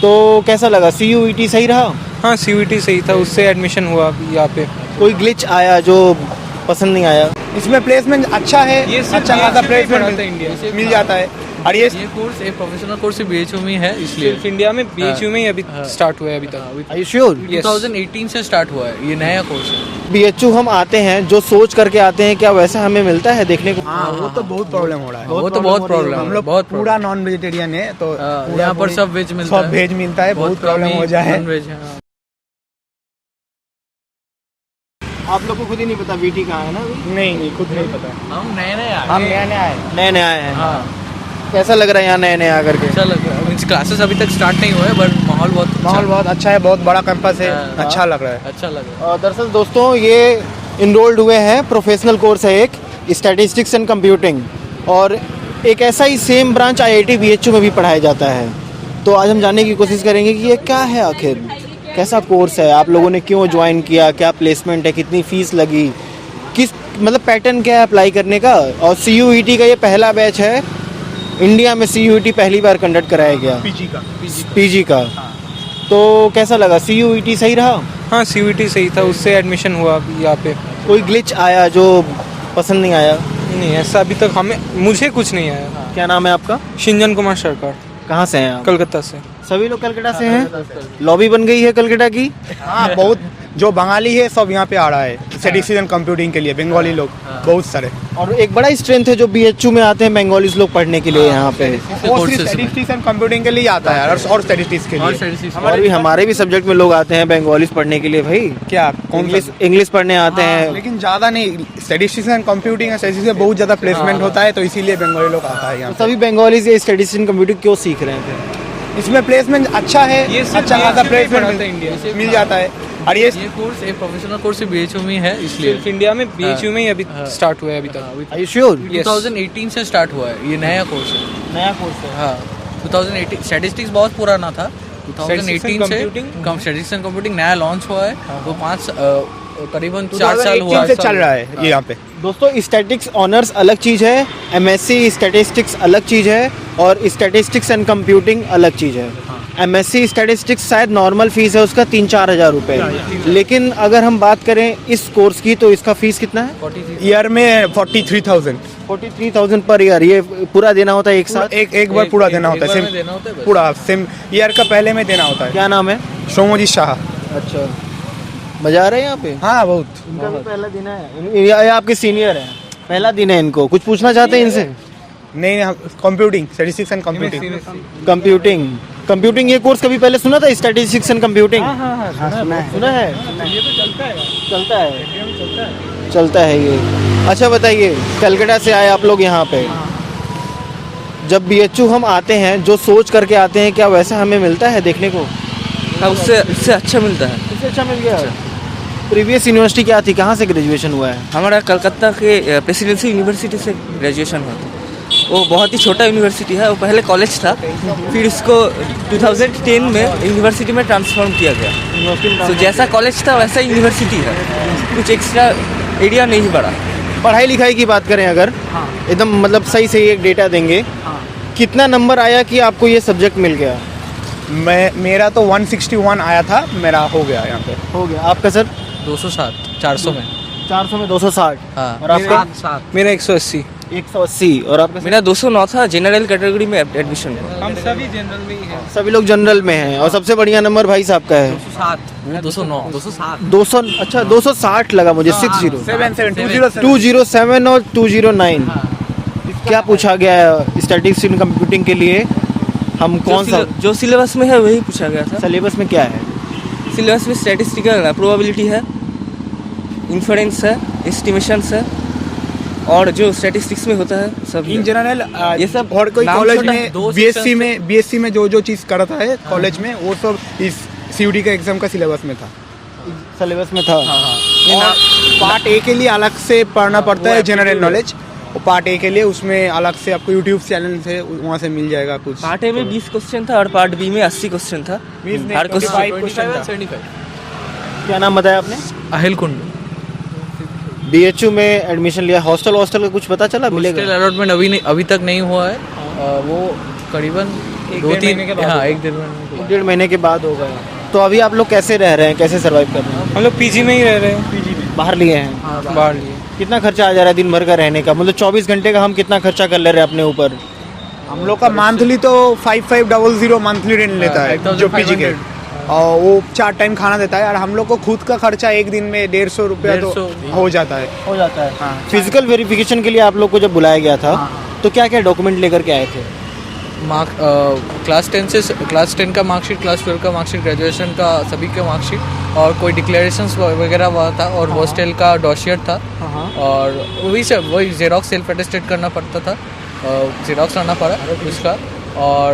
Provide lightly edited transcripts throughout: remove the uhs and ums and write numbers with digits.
तो कैसा लगा, CUET सही रहा? हाँ CUET सही था, उससे एडमिशन हुआ अभी यहाँ पे। कोई ग्लिच आया जो पसंद नहीं आया? इसमें प्लेसमेंट अच्छा है, अच्छा खासा प्लेसमेंट मिल जाता है। और ये कोर्स एक प्रोफेशनल कोर्स BHU में है, इसलिए सिर्फ इंडिया में BHU में ही अभी स्टार्ट हुआ है अभी तक। Are you sure? 2018 से स्टार्ट हुआ है, ये नया कोर्स है। BHU हम आते हैं, जो सोच करके आते हैं, क्या वैसा हमें मिलता है देखने को? हाँ वो तो बहुत प्रॉब्लम हो रहा है। वो तो बहुत प्रॉब्लम, हम लोग बहुत पूरा नॉन वेजिटेरियन है, तो यहाँ पर सब वेज मिलता है, सब वेज मिलता है, बहुत प्रॉब्लम हो जाए। नॉन-वेज है। आप लोग को खुद ही नहीं पता VT कहाँ है ना? नहीं खुद नहीं पता। हम नए नए आए, हम नया नया आए। नए आए हैं। हाँ कैसा लग रहा है यहाँ नए नए आकर के? अच्छा लग रहा है। मीन्स क्लासेस अभी तक स्टार्ट नहीं हुए हैं, बट माहौल बहुत अच्छा है, बहुत बड़ा कैंपस है, अच्छा लग रहा है। अच्छा लग रहा है। दरअसल दोस्तों ये इनरोल्ड हुए हैं, प्रोफेशनल कोर्स है एक, स्टैटिस्टिक्स एंड कंप्यूटिंग, और एक ऐसा ही सेम ब्रांच IIT BHU में भी पढ़ाया जाता है। तो आज हम जानने की कोशिश करेंगे कि ये क्या है, आखिर कैसा कोर्स है, आप लोगों ने क्यों ज्वाइन किया, क्या प्लेसमेंट है, कितनी फ़ीस लगी, किस मतलब पैटर्न क्या है अप्लाई करने का। और CUET का ये पहला बैच है इंडिया में, CUET पहली बार कंडक्ट कराया गया PG का। तो कैसा लगा, CUET सही रहा? हाँ CUET सही था, उससे एडमिशन हुआ अभी यहाँ पे। कोई ग्लिच आया जो पसंद नहीं आया? नहीं ऐसा अभी तक मुझे कुछ नहीं आया। क्या नाम है आपका? शिंजन कुमार सरकार, कहाँ से हैं आप? कलकत्ता से। सभी लोग कलकत्ता से हैं? लॉबी बन गई है कलकत्ता की? हाँ बहुत, जो बंगाली है सब यहाँ पे आ रहा है स्टैटिस्टिक्स एंड कंप्यूटिंग के लिए, बंगाली लोग बहुत सारे। और एक बड़ा स्ट्रेंथ है जो BHU में आते हैं बंगालीज लोग पढ़ने के लिए यहाँ पे। स्टैटिस्टिक्स एंड कंप्यूटिंग के लिए आता है, और स्टैटिस्टिक्स के लिए। और भी हमारे भी सब्जेक्ट में लोग आते हैं बंगालीज पढ़ने के लिए भाई। क्या इंग्लिश पढ़ने आते हैं, लेकिन ज्यादा नहीं। स्टैटिस्टिक्स एंड कंप्यूटिंग में बहुत ज्यादा प्लेसमेंट होता है, तो इसीलिए बंगाली लोग आता है यहाँ। सभी बंगालीज ये स्टैटिस्टिक्स एंड कंप्यूटिंग क्यों सीख रहे हैं? इसमें प्लेसमेंट अच्छा है, अच्छा खासा प्लेसमेंट मिल जाता है। और ये कोर्स एक प्रोफेशनल कोर्स BHU में है, इसलिए सिर्फ इंडिया में BHU में ही अभी स्टार्ट हुआ है अभी तक। Are you sure? 2018 से स्टार्ट हुआ है, ये नया कोर्स है। नया कोर्स है। हाँ 2018 स्टैटिस्टिक्स बहुत पुराना था, 2018 से स्टैटिस्टिक्स एंड कंप्यूटिंग नया लॉन्च हुआ है। तो करीबन 4 साल हुआ से चल रहा है ये यहाँ पे। दोस्तों स्टैटिक्स ऑनर्स अलग चीज़ है, MSc स्टैटिस्टिक्स अलग चीज़ है, और स्टैटिस्टिक्स एंड कंप्यूटिंग अलग चीज़ है। MSc स्टैटिस्टिक्स शायद नॉर्मल फीस है उसका 3-4 हज़ार रुपये, लेकिन अगर हम बात करें इस कोर्स की तो इसका फीस कितना है? ईयर में 43,000 43,000 पर ईयर। ये पूरा देना होता है एक साथ? एक बार पूरा देना होता है, पूरा सेम ईयर का पहले में देना होता है। क्या नाम है? सोमोजी शाह। अच्छा, मजा आ रहा है यहाँ पे? हाँ बहुत। इनका भी पहला दिन है, ये आपके सीनियर है, पहला दिन है इनको। कुछ पूछना चाहते हैं इनसे? नहीं, कंप्यूटिंग, स्टैटिस्टिक्स एंड कंप्यूटिंग ये कोर्स कभी पहले सुना था, स्टैटिस्टिक्स एंड कंप्यूटिंग? सुना है। ये तो चलता है ये। अच्छा बताइए, कलकत्ता से आए आप लोग यहाँ पे, जब BHU हम आते हैं, जो सोच करके आते हैं, क्या वैसा हमें मिलता है देखने को? हाँ उससे अच्छा मिलता है। इससे अच्छा मिल गया। प्रीवियस यूनिवर्सिटी क्या थी, कहाँ से ग्रेजुएशन हुआ है? हमारा कलकत्ता के प्रेसिडेंसी यूनिवर्सिटी से ग्रेजुएशन हुआ था। वो बहुत ही छोटा यूनिवर्सिटी है, वो पहले कॉलेज था, फिर इसको 2010 में यूनिवर्सिटी में ट्रांसफॉर्म किया गया। तो जैसा कॉलेज था वैसा यूनिवर्सिटी है, कुछ एक्स्ट्रा एरिया नहीं बढ़ा। पढ़ाई लिखाई की बात करें अगर, एकदम मतलब सही सही एक डेटा देंगे, कितना नंबर आया कि आपको ये सब्जेक्ट मिल गया? मेरा तो 161 आया था, मेरा हो गया यहाँ पे। हो गया। आपका सर? 207 400 में 400 में 260। हाँ। और आपका? मेरा 180। 180। और आपका? मेरा 209 था, जनरल कैटेगरी में एडमिशन हुआ। हम सभी जनरल में ही हैं। सभी लोग जनरल में हैं। और सबसे बढ़िया नंबर भाई साहब का है 209 207 200। अच्छा 260 लगा मुझे। 60 207 और 209। क्या पूछा गया है स्टैटिस्टिक्स इन कंप्यूटिंग के लिए? हम कौन सा जो सिलेबस में है वही पूछा गया था। सिलेबस में क्या है? सिलेबस में स्टैटिस्टिकल प्रोबेबिलिटी है, इन्फरेंस है, एस्टिमेशंस है, और जो स्टैटिस्टिक्स में होता है सब इन जनरल ये सब। और कोई नाम कॉलेज छोटा में BSc में जो चीज़ करता है कॉलेज में, वो सब इस CUET का एग्जाम का सिलेबस में था। सिलेबस में था। और पार्ट A के लिए अलग से पढ़ना पड़ता है, जनरल नॉलेज। और पार्ट A के लिए उसमें अलग से आपको यूट्यूब चैनल से वहाँ से मिल जाएगा कुछ। पार्ट ए में 20 क्वेश्चन था और पार्ट बी में 80 क्वेश्चन था। हर क्वेश्चन। क्या नाम बताया आपने? अहिल कुंड। BHU में एडमिशन लिया, हॉस्टल का कुछ पता चला? मिलेगा? हॉस्टल अलॉटमेंट अभी तक नहीं हुआ है। वो करीबन दो तीन, हाँ, एक डेढ़ महीने के बाद। 1-1.5 महीने के बाद होगा। तो अभी आप लोग कैसे रह रहे हैं, कैसे सर्वाइव कर रहे हैं? हम लोग पीजी में ही रह रहे हैं, बाहर लिए हैं? बाहर लिए। कितना खर्चा आ जा रहा है दिन भर का रहने का? मतलब 24 घंटे का हम कितना खर्चा कर ले रहे हैं अपने ऊपर? हम लोग का मंथली तो 5500 मंथली रेंट लेता है जो पीजी के, और वो 4 टाइम खाना देता है, और हम लोग को खुद का खर्चा एक दिन में 150 रुपया तो 150 हो जाता है। हो जाता है। हाँ। फिजिकल वेरिफिकेशन के लिए आप लोग को जब बुलाया गया था तो क्या क्या डॉक्यूमेंट लेकर के आए थे? क्लास 10 का मार्कशीट, क्लास 12 का मार्कशीट, ग्रेजुएशन का सभी का मार्कशीट, और कोई डिक्लेरेशंस वगैरह हुआ था, और हॉस्टल का डॉशियर था, और वही जेरोक्स सेल्फ अटेस्टेड करना पड़ता था, जेरोक्स लाना पड़ा उसका, और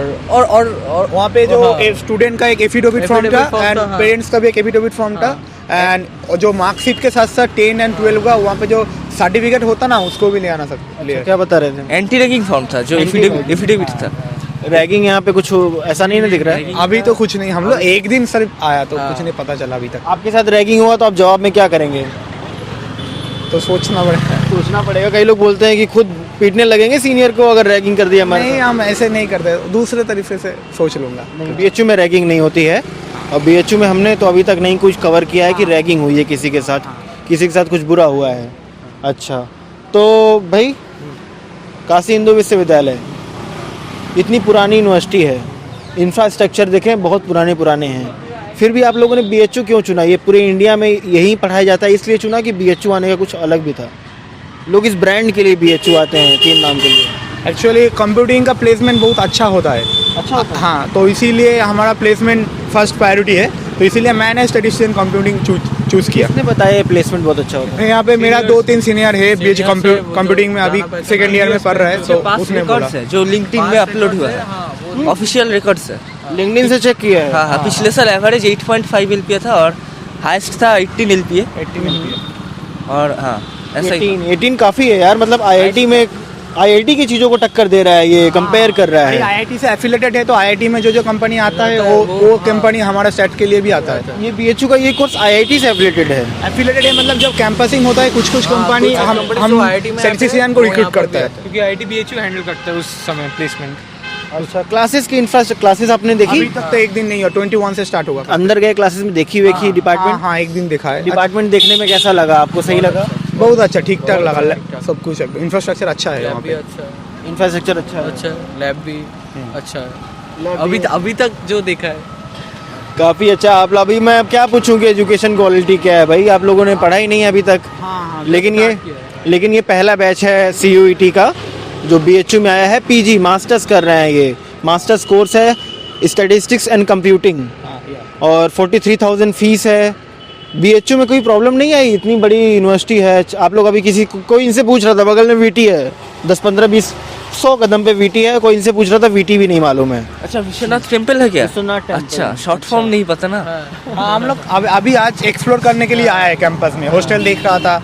वहाँ पे जो हाँ। स्टूडेंट का एक एफिडेविट फॉर्म Affidavit form था, एंड था, हाँ। पेरेंट्स का भी एक एफिडेविट फॉर्म था, एंड जो मार्कशीट के साथ साथ 10 और 12 का वहाँ पे जो सर्टिफिकेट होता ना उसको भी ले आना सकते। क्या बता रहे थे? एंटी रैगिंग फॉर्म था जो एफिडेविट था। रैगिंग यहाँ पे कुछ ऐसा नहीं ना दिख रहा है? अभी तो कुछ नहीं, हम लोग एक दिन सिर्फ आया तो कुछ नहीं पता चला अभी तक, आपके साथ रैगिंग हुआ तो आप जवाब में क्या करेंगे? तो सोचना पड़ेगा। सोचना पड़ेगा। कई लोग बोलते हैं कि खुद पीटने लगेंगे सीनियर को अगर रैगिंग कर दिया हमारे नहीं, हम ऐसे नहीं करते, दूसरे तरीके से सोच लूंगा। बीएचयू में रैगिंग नहीं होती है, और बीएचयू में हमने तो अभी तक नहीं कुछ कवर किया है कि रैगिंग हुई है किसी के साथ, किसी के साथ कुछ बुरा हुआ है। अच्छा, तो भाई काशी हिंदू विश्वविद्यालय इतनी पुरानी यूनिवर्सिटी है, इंफ्रास्ट्रक्चर देखें बहुत पुराने हैं, फिर भी आप लोगों ने बीएचयू क्यों चुना? ये पूरे इंडिया में यही पढ़ाया जाता है इसलिए चुना कि बीएचयू आने का कुछ अलग भी था? लोग इस ब्रांड के लिए बीएचयू आते हैं, 3 नाम के लिए। एक्चुअली कंप्यूटिंग का प्लेसमेंट बहुत अच्छा होता है। अच्छा होता है? हाँ, तो इसीलिए हमारा प्लेसमेंट फर्स्ट प्रायोरिटी है, तो इसीलिए मैंने स्टैटिस्टिक्स कंप्यूटिंग चूज किया। किसने बताया प्लेसमेंट बहुत अच्छा होता है? यहाँ पे मेरा 2-3 सीनियर है बीएचयू कंप्यूटिंग में, अभी सेकंड ईयर में पढ़ रहा है, तो उसने बोला। रिकॉर्ड्स है जो लिंक्डइन में अपलोड हुआ है, ऑफिशियल रिकॉर्ड्स है। लिंक्डइन से चेक किया है? हाँ हाँ, पिछले साल एवरेज 8.5 LPA था और हाईएस्ट था 18 LPA। और हाँ ऐसा ही 18 काफी है यार, मतलब आईआईटी की चीजों को टक्कर दे रहा है, ये कंपेयर कर रहा है। आईआईटी से एफिलेटेड है, तो आईआईटी में जो कंपनी आता है वो कंपनी हमारा स्टेट के लिए भी आता है। ये बीएचयू का ये कोर्स आईआईटी से एफिलेटेड है? एफिलेटेड है मतलब जब कैंपसिंग होता है कुछ कंपनी हम स्टैटिस्टिशियन को रिक्रूट करता है। क्योंकि आईआईटी बीएचयू हैंडल करता है उस समय प्लेसमेंट। अच्छा, क्लासेस की क्लासेस आपने देखी? अभी तक तो एक दिन नहीं हुआ, 21 से स्टार्ट होगा। अंदर गए क्लासेस में देखी डिपार्टमेंट? हाँ, एक दिन देखा है। डिपार्टमेंट देखने में कैसा लगा आपको? सही लगा? बहुत अच्छा, ठीक ठाक लगा, सब कुछ इंफ्रास्ट्रक्चर अच्छा है वहाँ भी पे। अच्छा है, इंफ्रास्ट्रक्चर अच्छा है? अच्छा है, लैब भी अच्छा है, अभी तक जो देखा है काफी अच्छा। आप अभी मैं अब क्या पूछूं कि एजुकेशन क्वालिटी क्या है? भाई आप लोगों ने पढ़ा ही नहीं है अभी तक। हाँ, लेकिन ये पहला बैच है सीयूईटी का जो बीएचयू में आया है, पीजी मास्टर्स कर रहे हैं। ये मास्टर्स कोर्स है स्टैटिस्टिक्स एंड कंप्यूटिंग, और 43,000 फीस है। बीएचयू में कोई प्रॉब्लम नहीं आई? इतनी बड़ी यूनिवर्सिटी है। आप लोग अभी कोई इनसे पूछ रहा था, बगल में वीटी है, 10-15-20-100 कदम पे वीटी है, कोई इनसे पूछ रहा था वीटी भी नहीं मालूम है। अच्छा विश्वनाथ टेम्पल है क्या? विश्वनाथ टेम्पल। अच्छा, शॉर्ट फॉर्म नहीं पता ना। हाँ, हम लोग अभी आज एक्सप्लोर करने के लिए आया है कैंपस में, हॉस्टल देख रहा था।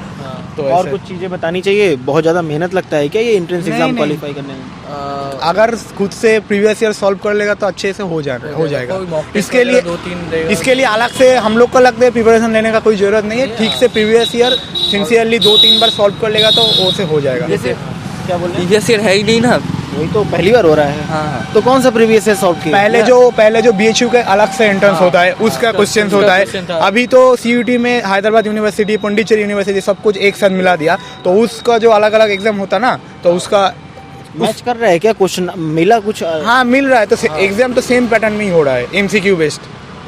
तो और ऐसे। कुछ चीज़ें बतानी चाहिए? बहुत ज़्यादा मेहनत लगता है क्या ये एंट्रेंस एग्जाम नहीं। क्वालिफाई करने में? अगर खुद से प्रीवियस ईयर सॉल्व कर लेगा तो अच्छे से हो जाएगा। कोई mock test इसके लिए वगैरह 2-3 देगा। इसके लिए अलग से हम लोग को लगता है प्रिपरेशन लेने का कोई जरूरत नहीं है। ठीक से प्रीवियस ईयर सिंसियरली 2-3 बार सॉल्व कर लेगा तो वो से हो जाएगा। क्या बोल रहे हैं? प्रीवियस ईयर है ही नहीं ना। वही तो पहली बार हो रहा है। हाँ। तो कौन सा प्रीवियस है सॉल्व किया? पहले जो बीएचयू का अलग से एंट्रेंस होता है उसका क्वेश्चन होता है। अभी तो सीयूटी में हैदराबाद यूनिवर्सिटी, पुंडीचेरी यूनिवर्सिटी सब कुछ एक साथ मिला दिया, तो उसका जो अलग अलग एग्जाम होता ना तो उसका मैच कर रहा है क्या? क्वेश्चन मिला कुछ? हाँ मिल रहा है, तो एग्जाम तो सेम पैटर्न में ही हो रहा है, एमसीक्यू बेस्ड।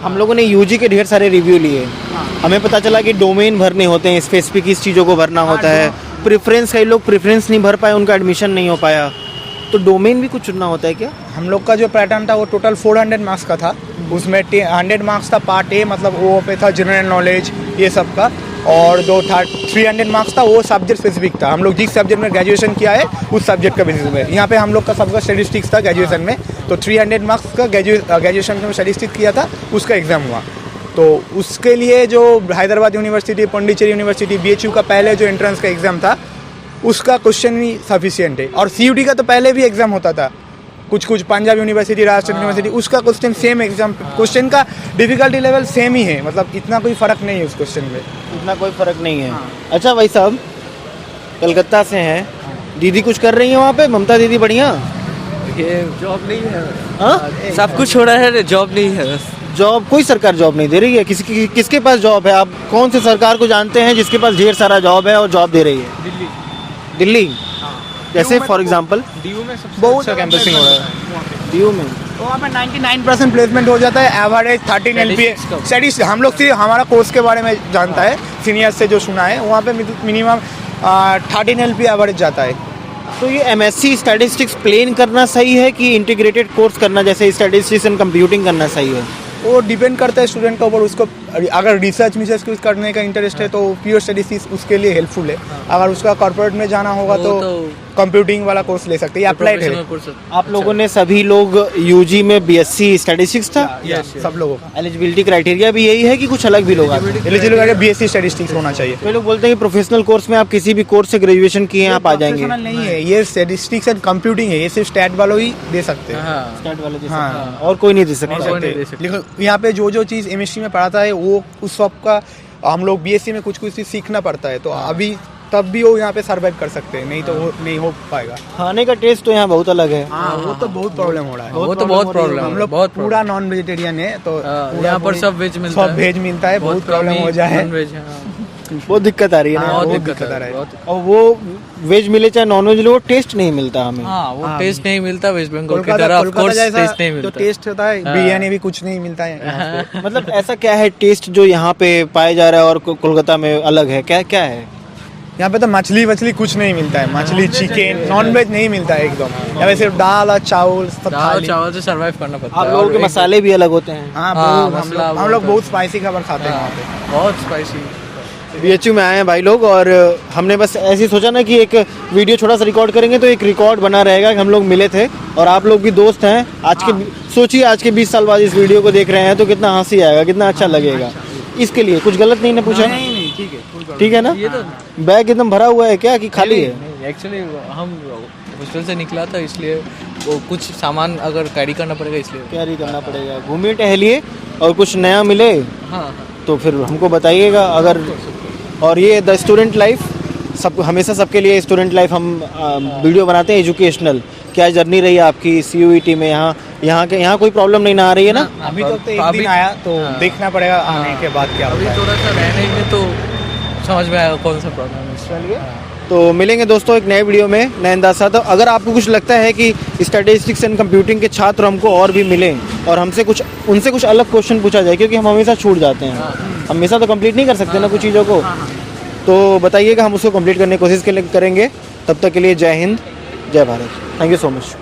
हम लोगों ने यूजी के ढेर सारे रिव्यू लिए, हमें पता चला कि डोमेन भरने होते हैं, स्पेसिफिक इस चीज़ों को भरना होता है। प्रेफरेंस, कई लोग प्रेफरेंस नहीं भर पाए, उनका एडमिशन नहीं हो पाया, तो डोमेन भी कुछ चुनना होता है क्या? हम लोग का जो पैटर्न था वो टोटल 400 मार्क्स का था। उसमें 100 मार्क्स था पार्ट ए, मतलब वो पे था जनरल नॉलेज ये सब का, और 300 मार्क्स था वो सब्जेक्ट स्पेसिफिक था। हम लोग जिस सब्जेक्ट में ग्रेजुएशन किया है उस सब्जेक्ट का बेसिस में, यहाँ पे हम लोग का सबका स्टैटिस्टिक्स था ग्रेजुएशन में, तो 300 मार्क्स का ग्रेजुएशन में स्टैटिस्टिक्स किया था, उसका एग्जाम हुआ। तो उसके लिए जो Hyderabad university, Pondicherry university, BHU का पहले जो एंट्रेंस का एग्जाम था उसका क्वेश्चन भी सफिशिएंट है। और सीयूटी का तो पहले भी एग्जाम होता था, कुछ पंजाब यूनिवर्सिटी, राजस्थान यूनिवर्सिटी, उसका क्वेश्चन सेम एग्जाम, क्वेश्चन का डिफिकल्टी लेवल सेम ही है, मतलब इतना कोई फर्क नहीं है उस क्वेश्चन में। इतना कोई फर्क नहीं है। अच्छा भाई साहब कलकत्ता से हैं, दीदी कुछ कर रही है वहाँ पे? ममता दीदी बढ़िया ये जॉब नहीं है। हाँ सब कुछ हो रहा है, जॉब नहीं है बस। जॉब, कोई सरकार जॉब नहीं दे रही है। किसके पास जॉब है? आप कौन से सरकार को जानते हैं जिसके पास ढेर सारा जॉब है और जॉब दे रही है? दिल्ली। दिल्ली जैसे फॉर एग्जांपल डीयू में सबसे बहुत अच्छा कैंपसिंग हो रहा है। डीयू में वहाँ पे 99% प्लेसमेंट हो जाता है, एवरेज 13 LPA। स्टडीज हम लोग सिर्फ हमारा कोर्स के बारे में जानता है, सीनियर से जो सुना है, वहाँ पे मिनिमम 13 LPA एवरेज जाता है। तो ये एमएससी स्टैटिस्टिक्स प्लेन करना सही है कि इंटीग्रेटेड कोर्स करना जैसे स्टैटिस्टिक्स एंड कंप्यूटिंग करना सही है? वो डिपेंड करता है स्टूडेंट के ऊपर। उसको अगर रिसर्च कुछ करने का इंटरेस्ट है तो प्योर स्टडीज उसके लिए हेल्पफुल है। अगर उसका कॉर्पोरेट में जाना होगा तो कंप्यूटिंग वाला कोर्स ले सकते हैं, अप्लाइड है। आप लोगों ने सभी लोग यूजी में बीएससी स्टैटिस्टिक्स था? सब लोगों का एलिजिबिलिटी क्राइटेरिया भी यही है कि कुछ अलग भी लोग आते हैं? एलिजिबल BSc स्टैटिस्टिक्स होना चाहिए। तो लोग बोलते हैं कि प्रोफेशनल कोर्स में आप किसी भी कोर्स से ग्रेजुएशन किए हैं आप आ जाएंगे। प्रोफेशनल नहीं है ये, स्टैटिस्टिक्स एंड कंप्यूटिंग है, ये सिर्फ स्टैट वालों ही दे सकते हैं। स्टैट वाले दे हाँ। सकते हैं, और कोई नहीं दे सकता। लेकिन यहाँ पे जो चीज़ एमएससी में पढ़ाता है वो उस सब का हम लोग बीएससी में कुछ चीज़ सीखना पड़ता है, तो अभी तब भी वो यहाँ पे सरवाइव कर सकते हैं, नहीं तो वो नहीं हो पाएगा। खाने का टेस्ट तो यहाँ बहुत अलग है। हाँ वो तो बहुत प्रॉब्लम हो रहा है। वो तो बहुत प्रॉब्लम हम है, लोग बहुत पूरा नॉन वेजिटेरियन है, तो यहाँ पर सब वेज मिलता है। सब वेज मिलता है, बहुत प्रॉब्लम हो जाए। नॉन-वेज, बहुत दिक्कत आ रही है ना। बहुत बहुत दिक्कत दिक्कत आ आ रहा है। रहा है। और वो वेज मिले चाहे नॉन वेज मिले वो टेस्ट नहीं मिलता हमें। हाँ वो टेस्ट नहीं मिलता वेस्ट बंगाल की कोलकाता तरह, ऑफ कोर्स जैसा टेस्ट नहीं जो मिलता। टेस्ट होता है बिरयानी भी कुछ नहीं मिलता है यहाँ पे। मतलब ऐसा क्या है टेस्ट जो यहाँ पे पाया जा रहा है और कोलकाता में अलग है? क्या क्या है यहाँ पे? तो मछली कुछ नहीं मिलता है, मछली चिकन नॉन वेज नहीं मिलता है एकदम। यहाँ पे सिर्फ दाल और चावल सब दाल खाली। चावल से सरवाइव करना पड़ता आप है। लोगों और के एक- मसाले भी अलग होते हैं? हाँ हाँ, बहुत, मसला हम लोग बहुत बहुत स्पाइसी खाबर खाते हैं यहाँ पे। बहुत स्पाइसी। बीएचयू में आए हैं भाई लोग और हमने बस ऐसे ही सोचा ना कि एक वीडियो छोटा सा रिकॉर्ड करेंगे तो एक रिकॉर्ड बना रहेगा कि हम लोग मिले थे और आप लोग भी दोस्त हैं। सोचिए आज के 20 साल बाद इस वीडियो को देख रहे हैं तो कितना हंसी आएगा, कितना अच्छा लगेगा। इसके लिए कुछ गलत नहीं ना पूछा? नहीं ठीक है। ठीक है ना? ये तो बैग एकदम भरा हुआ है क्या कि खाली है? एक्चुअली हम हॉस्टल से निकला था इसलिए वो कुछ सामान अगर कैरी करना पड़ेगा इसलिए। कैरी करना पड़ेगा। घूमिए टहलिए और कुछ नया मिले हाँ तो फिर हमको बताइएगा। अगर और ये द स्टूडेंट लाइफ सब हमेशा सबके लिए स्टूडेंट लाइफ हम वीडियो बनाते हैं एजुकेशनल। क्या जर्नी रही है आपकी CUET में? यहाँ कोई प्रॉब्लम नहीं ना आ रही है ना? अभी तक तो एक अभी- दिन आया तो हाँ। देखना पड़ेगा आने के बाद क्या अभी होता है। थोड़ा सा रहने में तो समझ में आएगा कौन सा प्रॉब्लम है। चलिए तो मिलेंगे दोस्तों एक नए वीडियो में नए अंदाज साथ। तो अगर आपको कुछ लगता है कि स्टैटिस्टिक्स एंड कंप्यूटिंग के छात्र हमको और भी मिलें और उनसे कुछ अलग क्वेश्चन पूछा जाए, क्योंकि हम हमेशा छूट जाते हैं, हमेशा तो कंप्लीट नहीं कर सकते ना कुछ चीज़ों को, तो बताइएगा, हम उसको कंप्लीट करने की कोशिश करेंगे। तब तक के लिए जय हिंद, जय Bharat. Thank you so much.